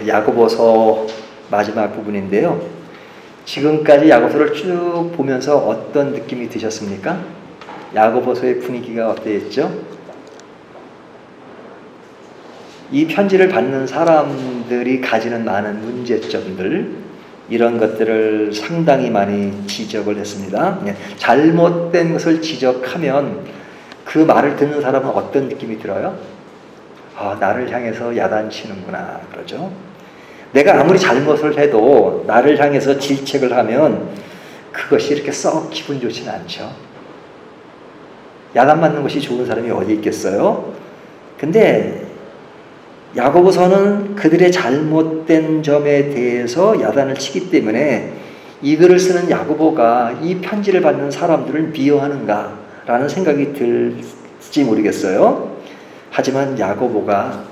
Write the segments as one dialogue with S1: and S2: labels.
S1: 야고보서 마지막 부분인데요. 지금까지 야고보서를 쭉 보면서 어떤 느낌이 드셨습니까? 야고보서의 분위기가 어땠죠? 이 편지를 받는 사람들이 가지는 많은 문제점들, 이런 것들을 상당히 많이 지적을 했습니다. 잘못된 것을 지적하면 그 말을 듣는 사람은 어떤 느낌이 들어요? 나를 향해서 야단치는구나 그러죠. 내가 아무리 잘못을 해도 나를 향해서 질책을 하면 그것이 이렇게 썩 기분 좋지는 않죠. 야단 맞는 것이 좋은 사람이 어디 있겠어요? 근데 야고보서는 그들의 잘못된 점에 대해서 야단을 치기 때문에 이 글을 쓰는 야고보가 이 편지를 받는 사람들을 미워하는가 라는 생각이 들지 모르겠어요. 하지만 야고보가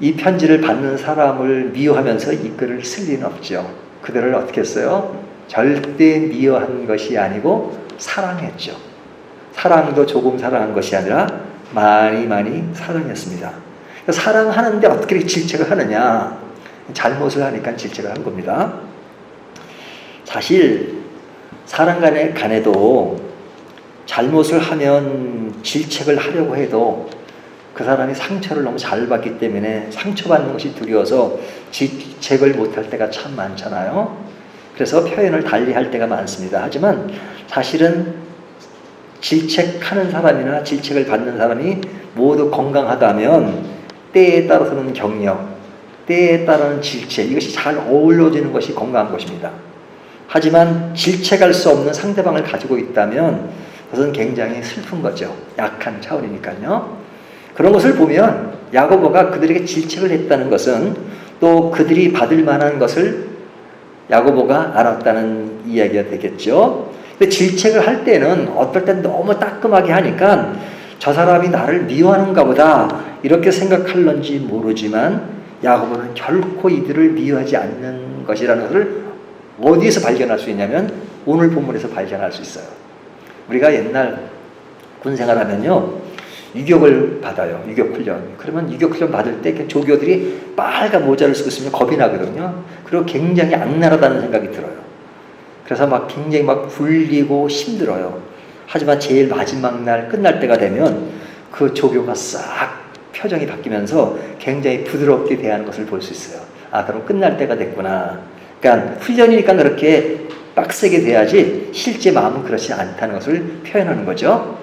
S1: 이 편지를 받는 사람을 미워하면서 이 글을 쓸 리는 없죠. 그들을 어떻게 했어요? 절대 미워한 것이 아니고 사랑했죠. 사랑도 조금 사랑한 것이 아니라 많이 사랑했습니다. 사랑하는데 어떻게 질책을 하느냐? 잘못을 하니까 질책을 한 겁니다. 사실 사람 간에도 잘못을 하면 질책을 하려고 해도 그 사람이 상처를 너무 잘 받기 때문에 상처받는 것이 두려워서 질책을 못할 때가 참 많잖아요. 그래서 표현을 달리 할 때가 많습니다. 하지만 사실은 질책하는 사람이나 질책을 받는 사람이 모두 건강하다면 때에 따라서는 격려, 때에 따르는 질책, 이것이 잘 어우러지는 것이 건강한 것입니다. 하지만 질책할 수 없는 상대방을 가지고 있다면 그것은 굉장히 슬픈 거죠. 약한 차원이니까요. 그런 것을 보면 야고보가 그들에게 질책을 했다는 것은 또 그들이 받을 만한 것을 야고보가 알았다는 이야기가 되겠죠. 근데 질책을 할 때는 어떨 땐 너무 따끔하게 하니까 저 사람이 나를 미워하는가 보다 이렇게 생각할런지 모르지만 야고보는 결코 이들을 미워하지 않는 것이라는 것을 어디에서 발견할 수 있냐면 오늘 본문에서 발견할 수 있어요. 우리가 옛날 군생활하면요, 유격을 받아요. 유격훈련. 그러면 유격훈련 받을 때 조교들이 빨간 모자를 쓰고 있으면 겁이 나거든요. 그리고 굉장히 악랄하다는 생각이 들어요. 그래서 굉장히 굴리고 힘들어요. 하지만 제일 마지막 날 끝날 때가 되면 그 조교가 싹 표정이 바뀌면서 굉장히 부드럽게 대하는 것을 볼 수 있어요. 그럼 끝날 때가 됐구나. 그러니까 훈련이니까 그렇게 빡세게 돼야지 실제 마음은 그렇지 않다는 것을 표현하는 거죠.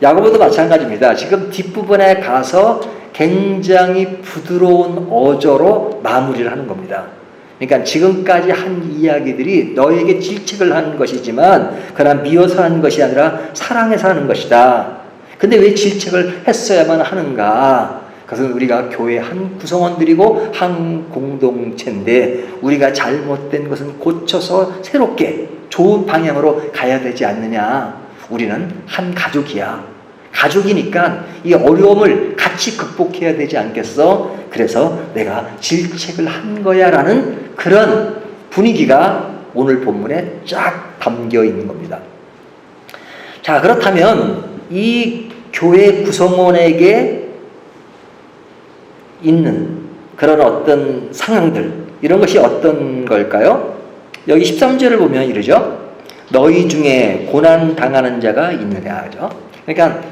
S1: 야고보도 마찬가지입니다. 지금 뒷부분에 가서 굉장히 부드러운 어조로 마무리를 하는 겁니다. 그러니까 지금까지 한 이야기들이 너에게 질책을 한 것이지만 그러나 미워서 한 것이 아니라 사랑해서 하는 것이다. 근데 왜 질책을 했어야만 하는가? 그것은 우리가 교회 한 구성원들이고 한 공동체인데 우리가 잘못된 것은 고쳐서 새롭게 좋은 방향으로 가야 되지 않느냐. 우리는 한 가족이야. 가족이니까 이 어려움을 같이 극복해야 되지 않겠어? 그래서 내가 질책을 한 거야 라는 그런 분위기가 오늘 본문에 쫙 담겨 있는 겁니다. 자, 그렇다면 이 교회 구성원에게 있는 그런 어떤 상황들, 이런 것이 어떤 걸까요? 여기 13절을 보면 이러죠. 너희 중에 고난 당하는 자가 있느냐, 그죠? 그러니까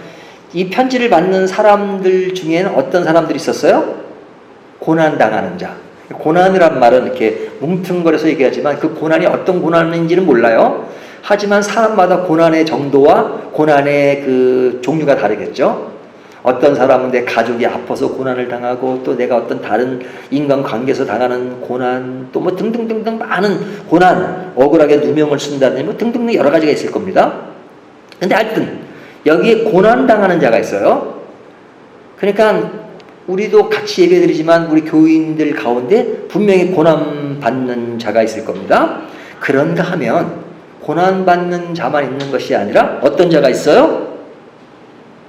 S1: 이 편지를 받는 사람들 중에는 어떤 사람들이 있었어요? 고난 당하는 자. 고난이란 말은 이렇게 뭉퉁거려서 얘기하지만 그 고난이 어떤 고난인지는 몰라요. 하지만 사람마다 고난의 정도와 고난의 그 종류가 다르겠죠. 어떤 사람은 내 가족이 아파서 고난을 당하고 또 내가 어떤 다른 인간관계에서 당하는 고난 또 등등등등 많은 고난, 억울하게 누명을 쓴다든지 등등등 여러 가지가 있을 겁니다. 근데 하여튼 여기에 고난 당하는 자가 있어요. 그러니까 우리도 같이 예배드리지만 우리 교인들 가운데 분명히 고난 받는 자가 있을 겁니다. 그런가 하면 고난 받는 자만 있는 것이 아니라 어떤 자가 있어요?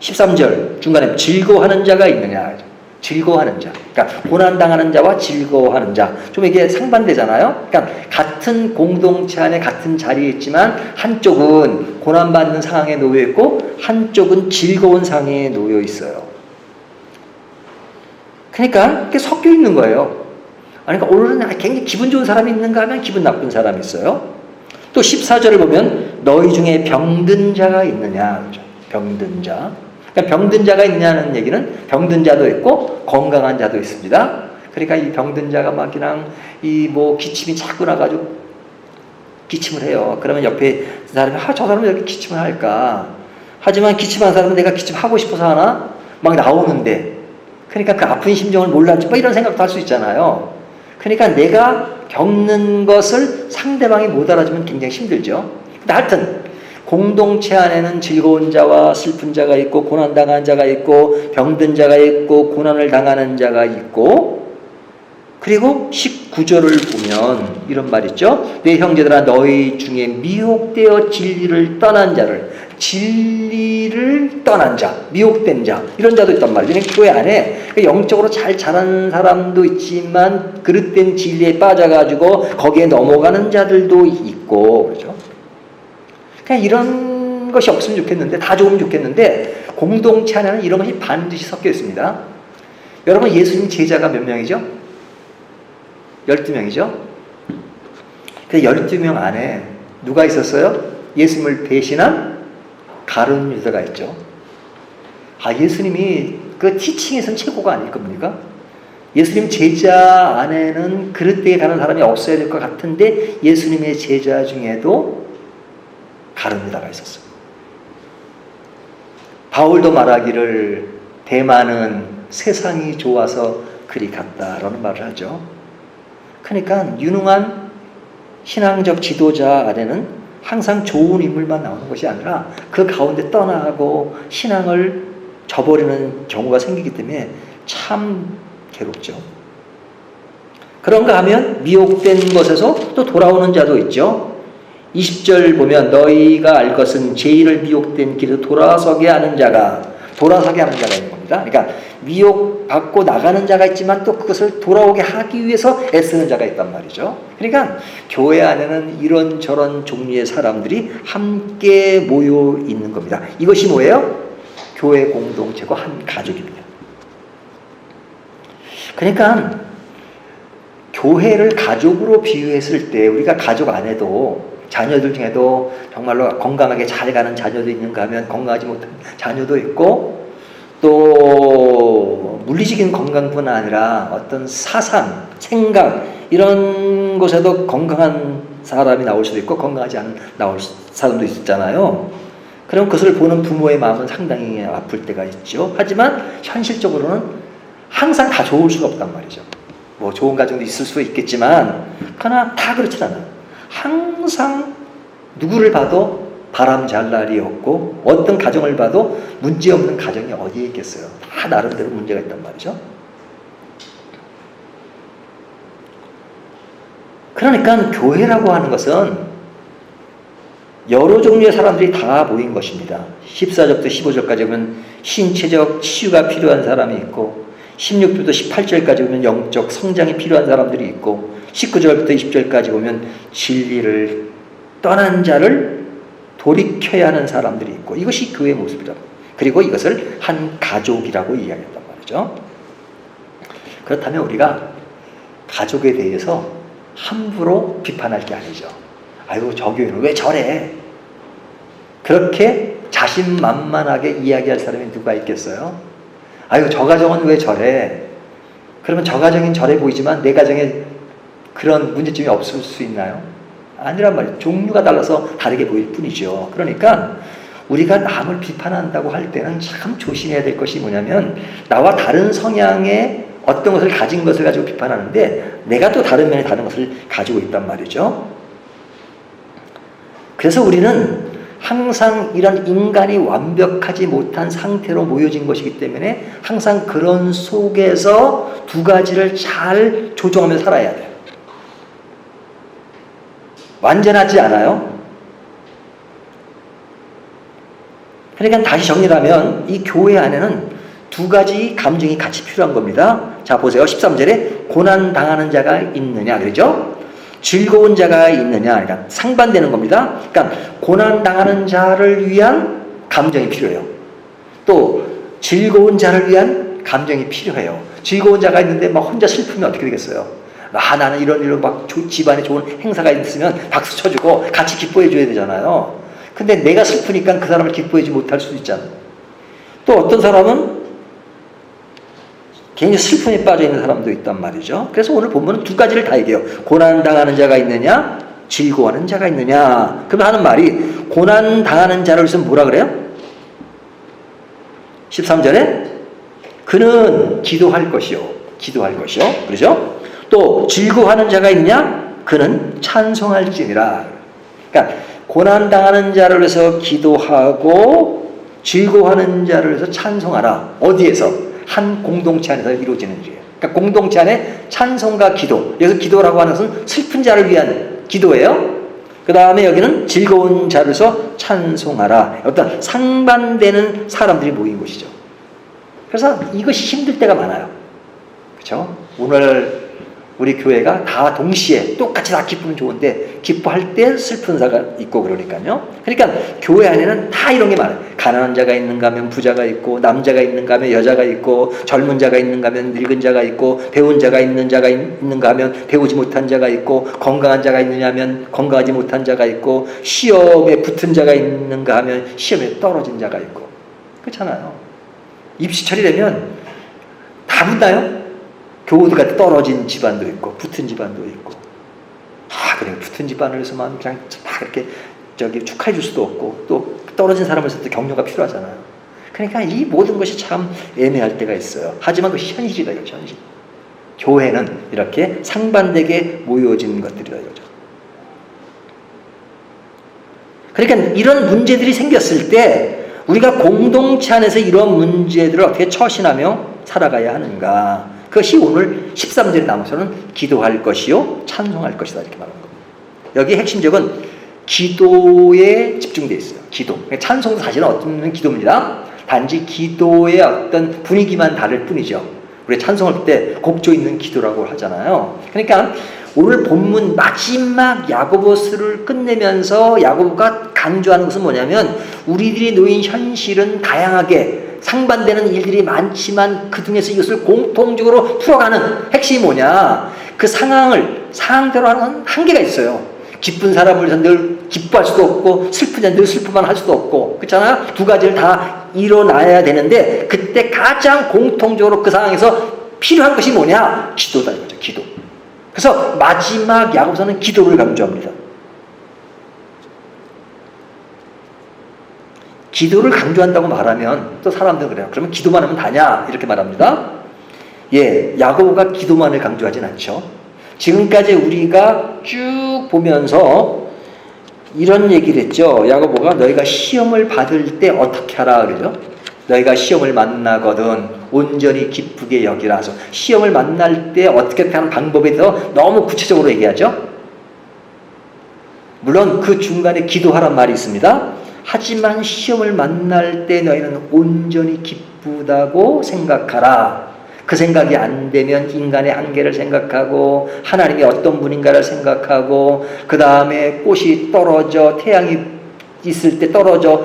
S1: 13절 중간에 즐거워하는 자가 있느냐. 즐거워하는 자. 그러니까 고난당하는 자와 즐거워하는 자. 좀 이게 상반되잖아요. 그러니까 같은 공동체 안에 같은 자리에 있지만 한쪽은 고난받는 상황에 놓여 있고 한쪽은 즐거운 상황에 놓여 있어요. 그러니까 이렇게 섞여 있는 거예요. 그러니까 오늘은 굉장히 기분 좋은 사람이 있는가 하면 기분 나쁜 사람이 있어요. 또 14절을 보면 너희 중에 병든 자가 있느냐. 그렇죠? 병든 자. 그러니까 병든 자가 있냐는 얘기는 병든 자도 있고 건강한 자도 있습니다. 그러니까 이 병든 자가 막 그냥 이 뭐 기침이 자꾸 나가지고 기침을 해요. 그러면 옆에 사람이 저 사람은 왜 이렇게 기침을 할까? 하지만 기침한 사람은 내가 기침하고 싶어서 하나? 막 나오는데 그러니까 그 아픈 심정을 몰랐지 뭐 이런 생각도 할 수 있잖아요. 그러니까 내가 겪는 것을 상대방이 못 알아주면 굉장히 힘들죠. 근데 하여튼 공동체 안에는 즐거운 자와 슬픈 자가 있고 고난당한 자가 있고 병든 자가 있고 고난을 당하는 자가 있고 그리고 19절을 보면 이런 말 있죠. 내 형제들아 너희 중에 미혹되어 진리를 떠난 자를 진리를 떠난 자, 미혹된 자 이런 자도 있단 말이죠. 교회 안에 영적으로 잘 자라는 사람도 있지만 그릇된 진리에 빠져가지고 거기에 넘어가는 자들도 있고 그렇죠. 그냥 이런 것이 없으면 좋겠는데 다 좋으면 좋겠는데 공동체 안에는 이런 것이 반드시 섞여 있습니다. 여러분 예수님 제자가 몇 명이죠? 12명이죠? 그 12명 안에 누가 있었어요? 예수님을 배신한 가룟 유다가 있죠. 예수님이 그 티칭에서는 최고가 아닐 겁니까? 예수님 제자 안에는 그릇되게 가는 사람이 없어야 될 것 같은데 예수님의 제자 중에도 가룟 유다가 있었어요. 바울도 말하기를 대만은 세상이 좋아서 그리 갔다라는 말을 하죠. 그러니까 유능한 신앙적 지도자 안에는 항상 좋은 인물만 나오는 것이 아니라 그 가운데 떠나가고 신앙을 저버리는 경우가 생기기 때문에 참 괴롭죠. 그런가 하면 미혹된 것에서 또 돌아오는 자도 있죠. 20절 보면 너희가 알 것은 제1을 미혹된 길에서 돌아서게 하는 자가 있는 겁니다. 그러니까 미혹받고 나가는 자가 있지만 또 그것을 돌아오게 하기 위해서 애쓰는 자가 있단 말이죠. 그러니까 교회 안에는 이런저런 종류의 사람들이 함께 모여 있는 겁니다. 이것이 뭐예요? 교회 공동체고 한 가족입니다. 그러니까 교회를 가족으로 비유했을 때 우리가 가족 안에도 자녀들 중에도 정말로 건강하게 잘 가는 자녀도 있는가 하면 건강하지 못한 자녀도 있고 또 물리적인 건강뿐 아니라 어떤 사상, 생각 이런 곳에도 건강한 사람이 나올 수도 있고 건강하지 않은 나올 사람도 있잖아요. 그럼 그것을 보는 부모의 마음은 상당히 아플 때가 있죠. 하지만 현실적으로는 항상 다 좋을 수가 없단 말이죠. 뭐 좋은 가정도 있을 수 있겠지만 그러나 다 그렇진 않아요. 항상 누구를 봐도 바람 잘 날이 없고 어떤 가정을 봐도 문제없는 가정이 어디에 있겠어요. 다 나름대로 문제가 있단 말이죠. 그러니까 교회라고 하는 것은 여러 종류의 사람들이 다 모인 것입니다. 14절부터 15절까지 보면 신체적 치유가 필요한 사람이 있고 16절부터 18절까지 보면 영적 성장이 필요한 사람들이 있고 19절부터 20절까지 보면 진리를 떠난 자를 돌이켜야 하는 사람들이 있고 이것이 교회의 모습이라고. 그리고 이것을 한 가족이라고 이야기한단 말이죠. 그렇다면 우리가 가족에 대해서 함부로 비판할 게 아니죠. 아이고 저 교회는 왜 저래? 그렇게 자신만만하게 이야기할 사람이 누가 있겠어요? 아이고 저 가정은 왜 저래? 그러면 저 가정은 저래 보이지만 내 가정에 그런 문제점이 없을 수 있나요? 아니란 말이에요. 종류가 달라서 다르게 보일 뿐이죠. 그러니까 우리가 남을 비판한다고 할 때는 참 조심해야 될 것이 뭐냐면 나와 다른 성향의 어떤 것을 가진 것을 가지고 비판하는데 내가 또 다른 면에 다른 것을 가지고 있단 말이죠. 그래서 우리는 항상 이런 인간이 완벽하지 못한 상태로 모여진 것이기 때문에 항상 그런 속에서 두 가지를 잘 조정하며 살아야 돼요. 완전하지 않아요. 그러니까 다시 정리하면 이 교회 안에는 두 가지 감정이 같이 필요한 겁니다. 자 보세요. 13절에 고난당하는 자가 있느냐 그러죠. 즐거운 자가 있느냐 그러니까 상반되는 겁니다. 그러니까 고난당하는 자를 위한 감정이 필요해요. 또 즐거운 자를 위한 감정이 필요해요. 즐거운 자가 있는데 막 혼자 슬프면 어떻게 되겠어요? 나는 이런 일로 막 집안에 좋은 행사가 있으면 박수 쳐주고 같이 기뻐해 줘야 되잖아요. 근데 내가 슬프니까 그 사람을 기뻐해주지 못할 수도 있잖아요. 또 어떤 사람은 굉장히 슬픔에 빠져 있는 사람도 있단 말이죠. 그래서 오늘 본문은 두 가지를 다 얘기해요. 고난당하는 자가 있느냐, 즐거워하는 자가 있느냐. 그럼 하는 말이 고난당하는 자를 위해서 뭐라 그래요? 13절에 그는 기도할 것이요. 기도할 것이요. 그러죠? 또 즐거워하는 자가 있느냐? 그는 찬송할지니라. 그러니까 고난당하는 자를 위해서 기도하고 즐거워하는 자를 위해서 찬송하라. 어디에서? 한 공동체 안에서 이루어지는 일이에요. 그러니까 공동체 안에 찬송과 기도. 여기서 기도라고 하는 것은 슬픈 자를 위한 기도예요. 그 다음에 여기는 즐거운 자를 위해서 찬송하라. 어떤 상반되는 사람들이 모인 곳이죠. 그래서 이것이 힘들 때가 많아요. 그렇죠? 오늘 우리 교회가 다 동시에 똑같이 다 기쁘면 좋은데 기뻐할 때 슬픈 자가 있고 그러니까요. 그러니까 교회 안에는 다 이런 게 많아요. 가난한 자가 있는가 하면 부자가 있고, 남자가 있는가 하면 여자가 있고, 젊은 자가 있는가 하면 늙은 자가 있고, 배운 자가 있는가 하면 배우지 못한 자가 있고, 건강한 자가 있느냐 하면 건강하지 못한 자가 있고, 시험에 붙은 자가 있는가 하면 시험에 떨어진 자가 있고. 그렇잖아요. 입시철이 되면 다 붙나요? 교우들과 떨어진 집안도 있고 붙은 집안도 있고. 그래 붙은 집안에서만 그냥 막 이렇게 축하해 줄 수도 없고 또 떨어진 사람에서 또 격려가 필요하잖아요. 그러니까 이 모든 것이 참 애매할 때가 있어요. 하지만 그것이 현실이다 이거죠. 현실. 교회는 이렇게 상반되게 모여진 것들이다 이거죠. 그러니까 이런 문제들이 생겼을 때 우리가 공동체 안에서 이런 문제들을 어떻게 처신하며 살아가야 하는가. 그것이 오늘 13절에 나와서는 기도할 것이요 찬송할 것이다 이렇게 말하는 겁니다. 여기 핵심적은 기도에 집중되어 있어요. 기도. 찬송도 사실은 어떤 기도입니다. 단지 기도의 어떤 분위기만 다를 뿐이죠. 우리 찬송할 때 곡조 있는 기도라고 하잖아요. 그러니까 오늘 본문 마지막 야고보서를 끝내면서 야고보가 강조하는 것은 뭐냐면 우리들이 놓인 현실은 다양하게 상반되는 일들이 많지만 그 중에서 이것을 공통적으로 풀어가는 핵심이 뭐냐. 그 상황대로 하는 한계가 있어요. 기쁜 사람을 위해서 늘 기뻐할 수도 없고 슬픈 자는 늘 슬픔만 할 수도 없고 그렇잖아요. 두 가지를 다 일어나야 되는데 그때 가장 공통적으로 그 상황에서 필요한 것이 뭐냐. 기도다 이거죠. 기도. 그래서 마지막 야고보서는 기도를 강조합니다. 기도를 강조한다고 말하면 또 사람들은 그래요. 그러면 기도만 하면 다냐? 이렇게 말합니다. 야고보가 기도만을 강조하진 않죠. 지금까지 우리가 쭉 보면서 이런 얘기를 했죠. 야고보가 너희가 시험을 받을 때 어떻게 하라 그러죠. 너희가 시험을 만나거든 온전히 기쁘게 여기라. 시험을 만날 때 어떻게 하는 방법에 대해서 너무 구체적으로 얘기하죠. 물론 그 중간에 기도하란 말이 있습니다. 하지만 시험을 만날 때 너희는 온전히 기쁘다고 생각하라. 그 생각이 안 되면 인간의 한계를 생각하고 하나님이 어떤 분인가를 생각하고 그 다음에 꽃이 떨어져 태양이 있을 때 떨어져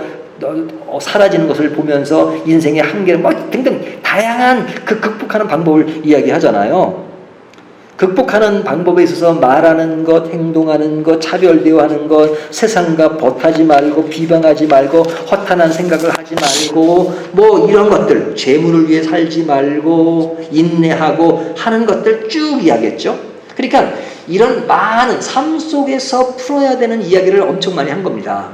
S1: 사라지는 것을 보면서 인생의 한계를 등등 다양한 그 극복하는 방법을 이야기하잖아요. 극복하는 방법에 있어서 말하는 것, 행동하는 것, 차별 대우하는 것, 세상과 벗하지 말고 비방하지 말고 허탄한 생각을 하지 말고 이런 것들, 재물을 위해 살지 말고 인내하고 하는 것들 쭉 이야기했죠. 그러니까 이런 많은 삶 속에서 풀어야 되는 이야기를 엄청 많이 한 겁니다.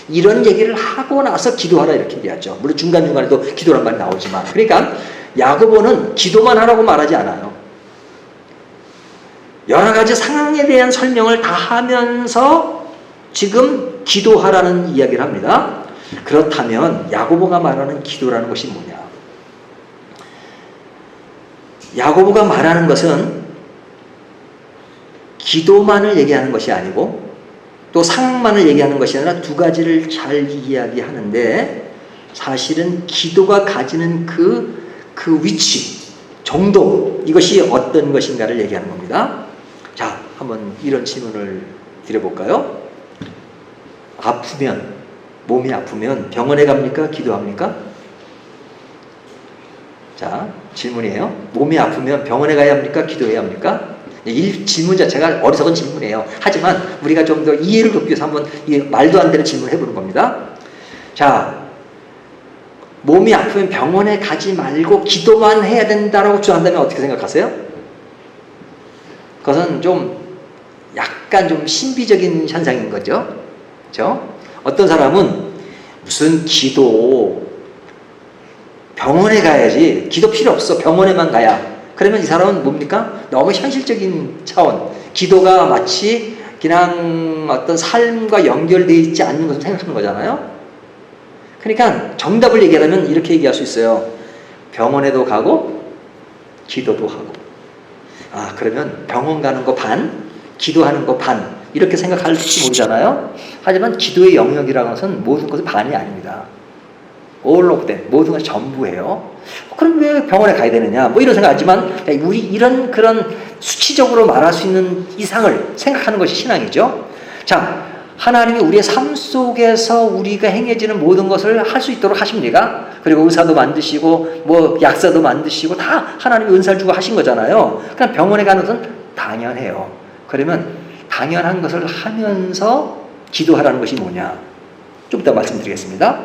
S1: 이런 얘기를 하고 나서 기도하라 이렇게 얘기하죠. 물론 중간중간에도 기도란 말이 나오지만 그러니까 야고보는 기도만 하라고 말하지 않아요. 여러 가지 상황에 대한 설명을 다 하면서 지금 기도하라는 이야기를 합니다. 그렇다면 야고보가 말하는 기도라는 것이 뭐냐? 야고보가 말하는 것은 기도만을 얘기하는 것이 아니고 또 상황만을 얘기하는 것이 아니라 두 가지를 잘 이야기하는데 사실은 기도가 가지는 그 위치, 정도 이것이 어떤 것인가를 얘기하는 겁니다. 자, 한번 이런 질문을 드려볼까요? 몸이 아프면 병원에 갑니까? 기도합니까? 자, 질문이에요. 몸이 아프면 병원에 가야 합니까? 기도해야 합니까? 질문 자체가 어리석은 질문이에요. 하지만 우리가 좀 더 이해를 돕기 위해서 한번 말도 안 되는 질문을 해보는 겁니다. 자, 몸이 아프면 병원에 가지 말고 기도만 해야 된다라고 주장한다면 어떻게 생각하세요? 그것은 좀 약간 좀 신비적인 현상인 거죠. 그렇죠? 어떤 사람은 무슨 기도, 병원에 가야지, 기도 필요 없어, 병원에만 가야. 그러면 이 사람은 뭡니까? 너무 현실적인 차원, 기도가 마치 그냥 어떤 삶과 연결되어 있지 않는 것을 생각하는 거잖아요. 그러니까 정답을 얘기하면 이렇게 얘기할 수 있어요. 병원에도 가고 기도도 하고. 아, 그러면 병원 가는 거 반, 기도하는 거 반, 이렇게 생각할지 모르잖아요. 하지만 기도의 영역이라는 것은 모든 것은 반이 아닙니다. all of them, 모든 것이 전부예요. 그럼 왜 병원에 가야 되느냐? 뭐 이런 생각하지만 우리 이런 그런 수치적으로 말할 수 있는 이상을 생각하는 것이 신앙이죠. 자, 하나님이 우리의 삶 속에서 우리가 행해지는 모든 것을 할 수 있도록 하십니까? 그리고 의사도 만드시고 뭐 약사도 만드시고 다 하나님이 은사를 주고 하신 거잖아요. 그럼 병원에 가는 것은 당연해요. 그러면 당연한 것을 하면서 기도하라는 것이 뭐냐? 좀 이따 말씀드리겠습니다.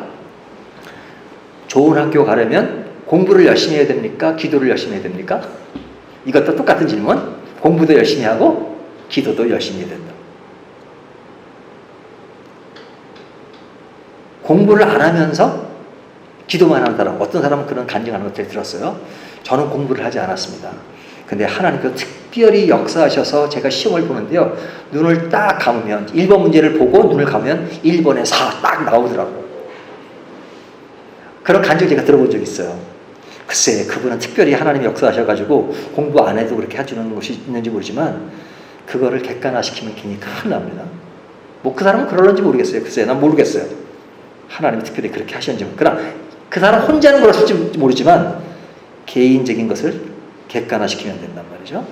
S1: 좋은 학교 가려면 공부를 열심히 해야 됩니까? 기도를 열심히 해야 됩니까? 이것도 똑같은 질문. 공부도 열심히 하고 기도도 열심히 해야 된다. 공부를 안 하면서 기도만 하는 사람, 어떤 사람은 그런 간증하는 것들을 들었어요. 저는 공부를 하지 않았습니다. 근데 하나님께서 특별히 역사하셔서 제가 시험을 보는데요. 눈을 딱 감으면 1번 문제를 보고 눈을 감으면 1번에 4 딱 나오더라고요. 그런 간증을 제가 들어본 적이 있어요. 글쎄, 그분은 특별히 하나님이 역사하셔가지고 공부 안 해도 그렇게 해주는 것이 있는지 모르지만 그거를 객관화시키면 괜히 큰일 납니다. 뭐 그 사람은 그럴런지 모르겠어요. 글쎄, 난 모르겠어요. 하나님이 특별히 그렇게 하셨는지. 그러나 그 사람 혼자는 그렇을지 모르지만 개인적인 것을 객관화시키면 된단 말이죠.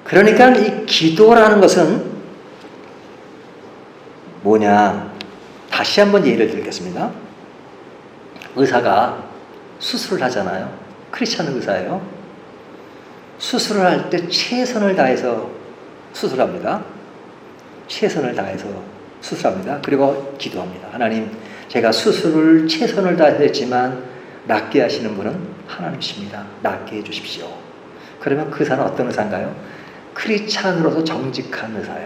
S1: 그러니까 이 기도라는 것은 뭐냐? 다시 한번 예를 들겠습니다. 의사가 수술을 하잖아요. 크리스찬 의사예요. 수술을 할 때 최선을 다해서 수술합니다. 최선을 다해서 수술합니다. 그리고 기도합니다. 하나님, 제가 수술을 최선을 다해서 했지만 낫게 하시는 분은 하나님이십니다. 낫게 해주십시오. 그러면 그 의사는 어떤 의사인가요? 크리스찬으로서 정직한 의사예요.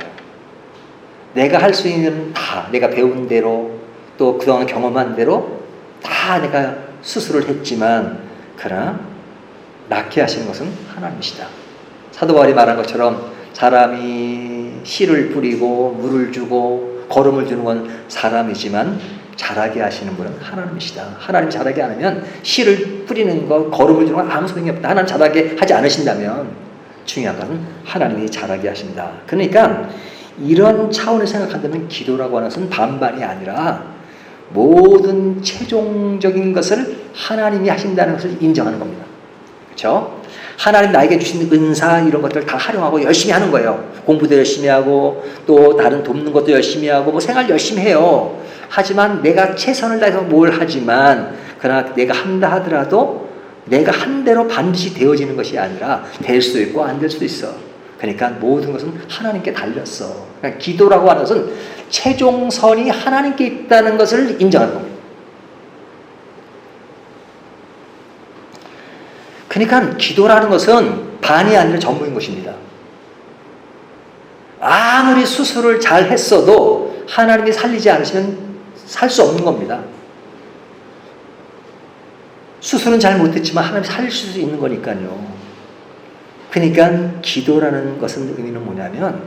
S1: 내가 할 수 있는 다, 내가 배운 대로 또 그동안 경험한 대로 다 내가 수술을 했지만 그러나 낫게 하시는 것은 하나님이시다. 사도 바울이 말한 것처럼 사람이 씨를 뿌리고 물을 주고 거름을 주는 건 사람이지만 자라게 하시는 분은 하나님이시다. 하나님 자라게 안 하면 씨를 뿌리는 거, 거름을 주는 건 아무 소용이 없다. 하나님 자라게 하지 않으신다면 중요한 것은 하나님이 자라게 하십니다. 그러니까 이런 차원을 생각한다면 기도라고 하는 것은 반반이 아니라 모든 최종적인 것을 하나님이 하신다는 것을 인정하는 겁니다. 그렇죠? 하나님 나에게 주신 은사 이런 것들 다 활용하고 열심히 하는 거예요. 공부도 열심히 하고 또 다른 돕는 것도 열심히 하고 뭐 생활 열심히 해요. 하지만 내가 최선을 다해서 뭘 하지만 그러나 내가 한다 하더라도 내가 한 대로 반드시 되어지는 것이 아니라 될 수도 있고 안 될 수도 있어. 그러니까 모든 것은 하나님께 달렸어. 그러니까 기도라고 하는 것은 최종선이 하나님께 있다는 것을 인정하는 겁니다. 그러니까 기도라는 것은 반이 아니라 전부인 것입니다. 아무리 수술을 잘 했어도 하나님이 살리지 않으시면 살 수 없는 겁니다. 수술은 잘 못했지만 하나님이 살릴 수 있는 거니까요. 그러니까 기도라는 것은 의미는 뭐냐면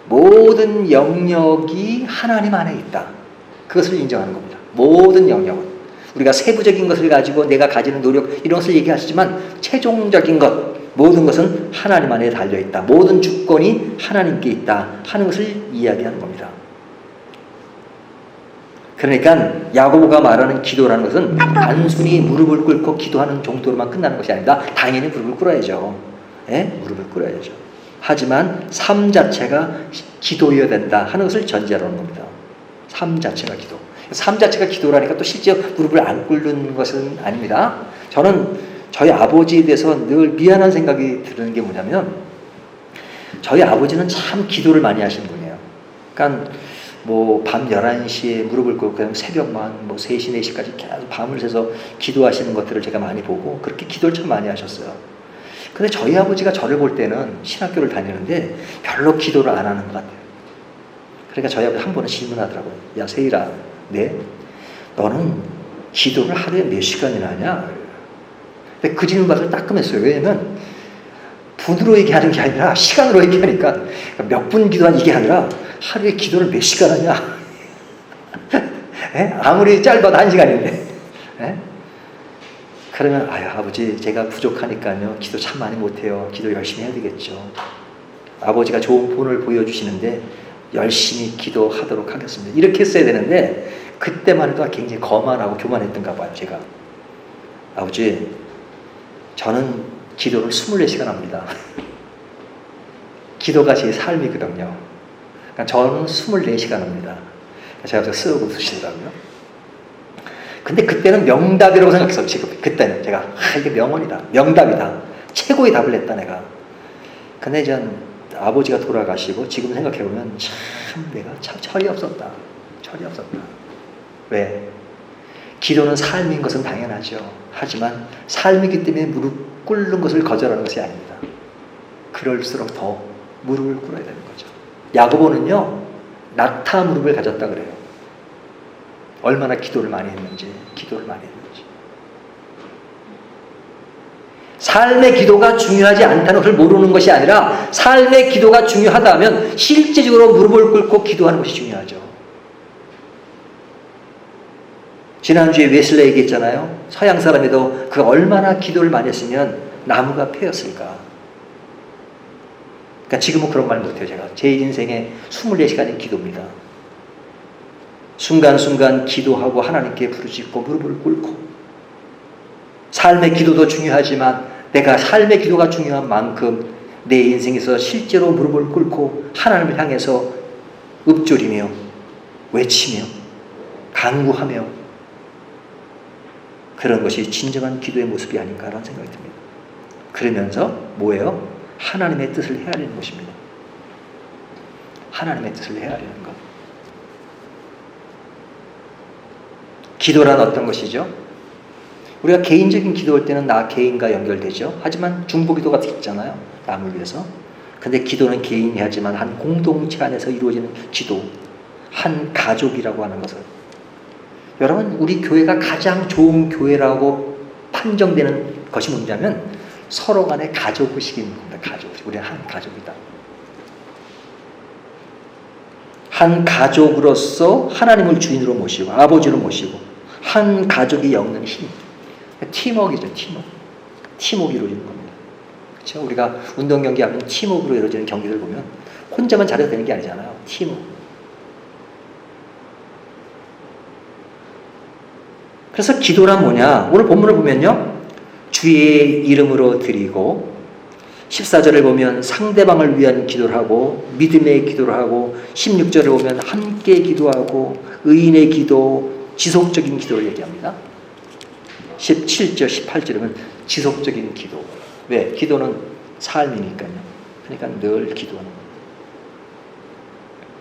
S1: 모든 영역이 하나님 안에 있다. 그것을 인정하는 겁니다. 모든 영역은. 우리가 세부적인 것을 가지고 내가 가지는 노력 이런 것을 얘기하시지만 최종적인 것 모든 것은 하나님 안에 달려있다. 모든 주권이 하나님께 있다 하는 것을 이야기하는 겁니다. 그러니까 야고보가 말하는 기도라는 것은 단순히 무릎을 꿇고 기도하는 정도로만 끝나는 것이 아니다. 당연히 무릎을 꿇어야죠. 예? 무릎을 꿇어야죠. 하지만 삶 자체가 기도여야 된다 하는 것을 전제로 하는 겁니다. 삶 자체가 기도. 삶 자체가 기도라니까 또 실제 무릎을 안 꿇는 것은 아닙니다. 저는 저희 아버지에 대해서 늘 미안한 생각이 드는 게 뭐냐면, 저희 아버지는 참 기도를 많이 하시는 분이에요. 그러니까 뭐 밤 11시에 무릎을 꿇고 그냥 새벽만 뭐 3시, 4시까지 계속 밤을 새서 기도하시는 것들을 제가 많이 보고 그렇게 기도를 참 많이 하셨어요. 근데 저희 아버지가 저를 볼 때는 신학교를 다니는데 별로 기도를 안 하는 것 같아요. 그러니까 저희 아버지 한 번은 질문하더라고요. 야, 세일아, 네? 너는 기도를 하루에 몇 시간이나 하냐? 근데 그 질문 받을 따끔했어요. 왜냐면 분으로 얘기하는 게 아니라 시간으로 얘기하니까 몇 분 기도한 이게 아니라 하루에 기도를 몇 시간 하냐? 아무리 짧아도 1시간인데. 그러면 아유, 아버지 제가 부족하니까요. 기도 참 많이 못해요. 기도 열심히 해야 되겠죠. 아버지가 좋은 본을 보여주시는데 열심히 기도하도록 하겠습니다. 이렇게 했어야 되는데 그때만 해도 굉장히 거만하고 교만했던가 봐요. 제가. 아버지, 저는 기도를 24시간 합니다. 기도가 제 삶이거든요. 그러니까 저는 24시간 합니다. 제가 쓰고 쓰시더라고요. 근데 그때는 명답이라고 생각했어요. 지금 그때는 제가 이게 명언이다, 명답이다, 최고의 답을 냈다 내가. 근데 전 아버지가 돌아가시고 지금 생각해보면 참 내가 참 철이 없었다. 철이 없었다. 왜? 기도는 삶인 것은 당연하죠. 하지만 삶이기 때문에 무릎 꿇는 것을 거절하는 것이 아닙니다. 그럴수록 더 무릎을 꿇어야 되는 거죠. 야고보는요, 낙타 무릎을 가졌다 그래요. 얼마나 기도를 많이 했는지, 기도를 많이 했는지. 삶의 기도가 중요하지 않다는 것을 모르는 것이 아니라 삶의 기도가 중요하다면 실제적으로 무릎을 꿇고 기도하는 것이 중요하죠. 지난주에 웨슬레 얘기했잖아요. 서양 사람에도 그가 얼마나 기도를 많이 했으면 나무가 패였을까. 그러니까 지금은 그런 말 못해요. 제가 제 인생의 24시간의 기도입니다. 순간순간 기도하고 하나님께 부르짖고 무릎을 꿇고, 삶의 기도도 중요하지만 내가 삶의 기도가 중요한 만큼 내 인생에서 실제로 무릎을 꿇고 하나님을 향해서 읊조리며 외치며 간구하며, 그런 것이 진정한 기도의 모습이 아닌가라는 생각이 듭니다. 그러면서 뭐예요? 하나님의 뜻을 헤아리는 것입니다. 하나님의 뜻을 헤아리는 것. 기도란 어떤 것이죠? 우리가 개인적인 기도할 때는 나 개인과 연결되죠. 하지만 중보기도가 있잖아요. 남을 위해서. 근데 기도는 개인이 하지만 한 공동체 안에서 이루어지는 기도, 한 가족이라고 하는 것을, 여러분, 우리 교회가 가장 좋은 교회라고 판정되는 것이 뭐냐면 서로 간의 가족의식인 겁니다. 가족의식. 우리는 한 가족이다. 한 가족으로서 하나님을 주인으로 모시고 아버지로 모시고 한 가족이 엮는 힘. 팀워크이죠. 팀워크. 팀워크 이루어지는 겁니다. 그렇죠? 우리가 운동 경기 하면 팀워크로 이루어지는 경기들 보면 혼자만 잘해도 되는 게 아니잖아요. 팀워크. 그래서 기도란 뭐냐? 오늘 본문을 보면요, 주의 이름으로 드리고, 14절을 보면 상대방을 위한 기도를 하고 믿음의 기도를 하고, 16절을 보면 함께 기도하고 의인의 기도, 지속적인 기도를 얘기합니다. 17절, 18절에 보면 지속적인 기도. 왜? 기도는 삶이니까요. 그러니까 늘 기도하는 거예요.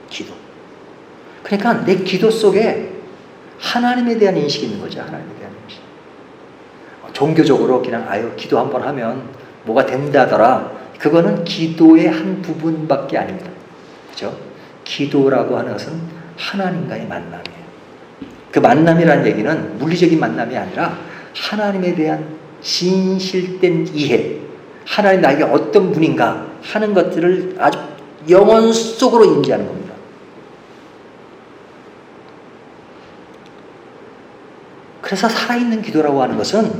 S1: 기도. 그러니까 내 기도 속에 하나님에 대한 인식이 있는 거죠. 하나님에 대한 인식. 종교적으로 그냥 기도 한번 하면 뭐가 된다더라. 그거는 기도의 한 부분밖에 아닙니다. 그렇죠? 기도라고 하는 것은 하나님과의 만남이에요. 그 만남이라는 얘기는 물리적인 만남이 아니라 하나님에 대한 진실된 이해, 하나님 나에게 어떤 분인가 하는 것들을 아주 영혼 속으로 인지하는 겁니다. 그래서 살아있는 기도라고 하는 것은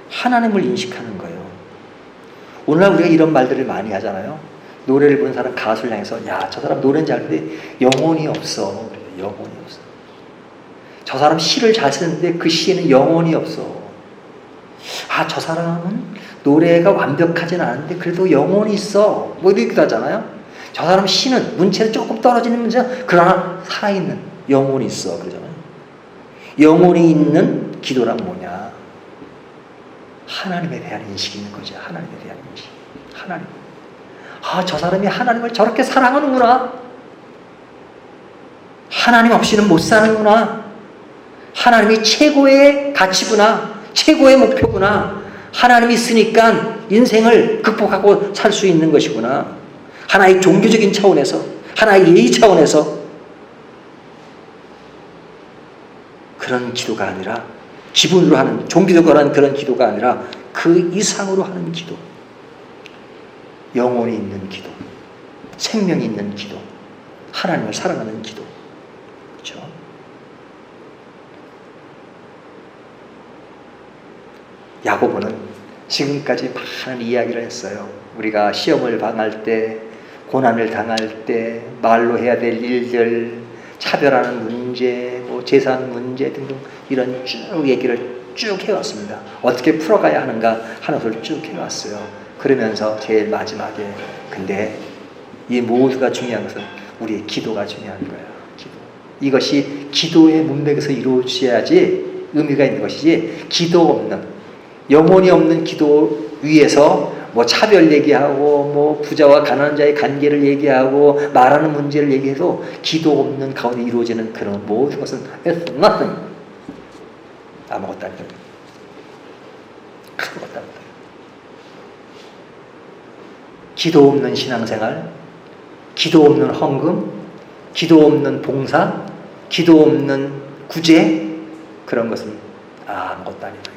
S1: 하나님을 인식하는 거예요. 오늘날 우리가 이런 말들을 많이 하잖아요. 노래를 부르는 사람, 가수를 향해서 야, 저 사람 노래는 잘 부르는데 영혼이 없어. 영혼이 없어. 저 사람 시를 잘 쓰는데 그 시에는 영혼이 없어. 아, 저 사람은 노래가 완벽하진 않은데 그래도 영혼이 있어. 뭐 이렇게도 하잖아요. 저 사람 시는 문체는 조금 떨어지는 문제야. 그러나 살아있는 영혼이 있어. 그러잖아요. 영혼이 있는 기도란 뭐냐? 하나님에 대한 인식이 있는 거죠. 하나님에 대한 인식. 하나님. 저 사람이 하나님을 저렇게 사랑하는구나. 하나님 없이는 못 사는구나. 하나님이 최고의 가치구나. 최고의 목표구나. 하나님이 있으니까 인생을 극복하고 살 수 있는 것이구나. 하나의 종교적인 차원에서, 하나의 예의 차원에서 그런 기도가 아니라, 기분으로 하는, 종교적으로 하는 그런 기도가 아니라 그 이상으로 하는 기도. 영혼이 있는 기도, 생명이 있는 기도, 하나님을 사랑하는 기도. 그렇죠? 야고보는 지금까지 많은 이야기를 했어요. 우리가 시험을 당할 때, 고난을 당할 때, 말로 해야 될 일들, 차별하는 문제, 재산 문제 등등 이런 쭉 얘기를 쭉 해왔습니다. 어떻게 풀어가야 하는가 하는 것을 쭉 해왔어요. 그러면서 제일 마지막에 근데 이 모두가 중요한 것은 우리의 기도가 중요한 거예요. 기도. 이것이 기도의 문맥에서 이루어져야지 의미가 있는 것이지, 기도 없는, 영혼이 없는 기도 위에서 차별 얘기하고 부자와 가난한 자의 관계를 얘기하고 말하는 문제를 얘기해도 기도 없는 가운데 이루어지는 그런 모든 것은 nothing. 아무것도 아니다. 아무것도 아니다. 기도 없는 신앙생활, 기도 없는 헌금, 기도 없는 봉사, 기도 없는 구제, 그런 것은 아무것도 아니다.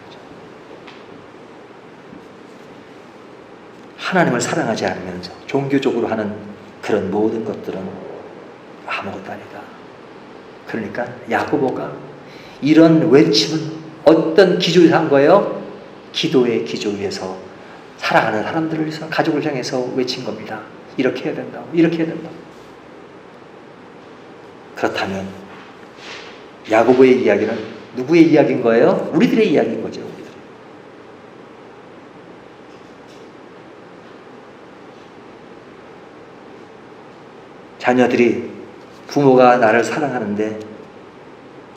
S1: 하나님을 사랑하지 않으면서 종교적으로 하는 그런 모든 것들은 아무것도 아니다. 그러니까 야고보가 이런 외침은 어떤 기조에서 한 거예요? 기도의 기조 위에서, 사랑하는 사람들을 위해서, 가족을 향해서 외친 겁니다. 이렇게 해야 된다고, 이렇게 해야 된다고. 그렇다면 야고보의 이야기는 누구의 이야기인 거예요? 우리들의 이야기인 거죠. 자녀들이 부모가 나를 사랑하는데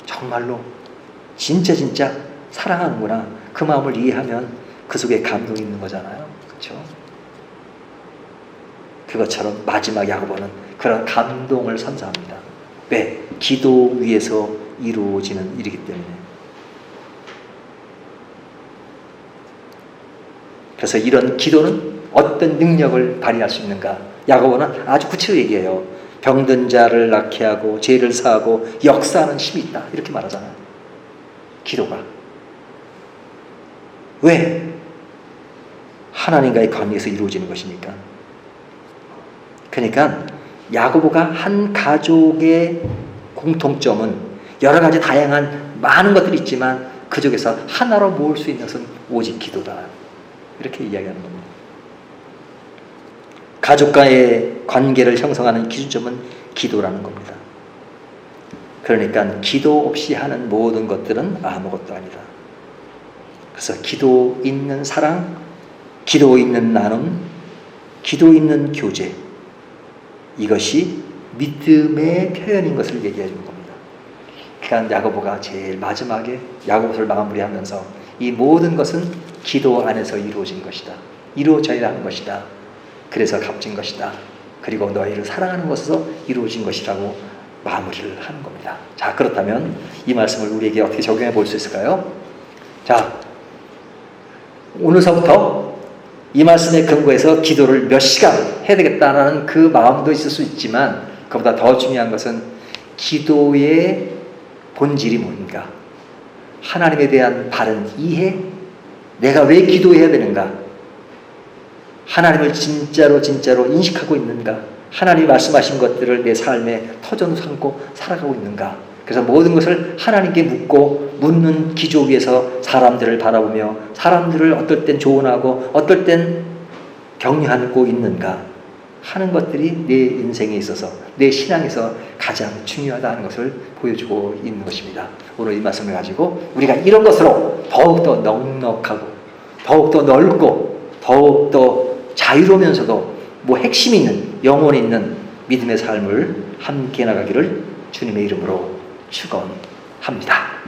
S1: 정말로 진짜 사랑하는구나, 그 마음을 이해하면 그 속에 감동이 있는 거잖아요. 그렇죠? 그것처럼 마지막 야고보는 그런 감동을 선사합니다. 왜? 기도 위에서 이루어지는 일이기 때문에. 그래서 이런 기도는 어떤 능력을 발휘할 수 있는가? 야고보는 아주 구체적으로 얘기해요. 병든 자를 낫게 하고 죄를 사하고 역사하는 힘이 있다, 이렇게 말하잖아요. 기도가. 왜? 하나님과의 관계에서 이루어지는 것이니까. 그러니까 야고보가 한 가족의 공통점은 여러 가지 다양한 많은 것들이 있지만 그 중에서 하나로 모을 수 있는 것은 오직 기도다, 이렇게 이야기하는 겁니다. 가족과의 관계를 형성하는 기준점은 기도라는 겁니다. 그러니까 기도 없이 하는 모든 것들은 아무것도 아니다. 그래서 기도 있는 사랑, 기도 있는 나눔, 기도 있는 교제, 이것이 믿음의 표현인 것을 얘기해 주는 겁니다. 그러니까 야고보가 제일 마지막에 야고보서를 마무리하면서 이 모든 것은 기도 안에서 이루어진 것이다, 이루어져야 하는 것이다, 그래서 값진 것이다, 그리고 너희를 사랑하는 것에서 이루어진 것이라고 마무리를 하는 겁니다. 자, 그렇다면 이 말씀을 우리에게 어떻게 적용해 볼 수 있을까요? 자, 오늘서부터 이 말씀에 근거해서 기도를 몇 시간 해야 되겠다는 그 마음도 있을 수 있지만, 그보다 더 중요한 것은 기도의 본질이 뭔가, 하나님에 대한 바른 이해, 내가 왜 기도해야 되는가, 하나님을 진짜로 인식하고 있는가, 하나님이 말씀하신 것들을 내 삶에 터전으로 삼고 살아가고 있는가. 그래서 모든 것을 하나님께 묻는 기조 위에서 사람들을 바라보며 사람들을 어떨 땐 조언하고 어떨 땐 격려하고 있는가 하는 것들이 내 인생에 있어서, 내 신앙에서 가장 중요하다는 것을 보여주고 있는 것입니다. 오늘 이 말씀을 가지고 우리가 이런 것으로 더욱더 넉넉하고 더욱더 넓고 더욱더 자유로우면서도 핵심 있는, 영혼 있는 믿음의 삶을 함께 나가기를 주님의 이름으로 축원합니다.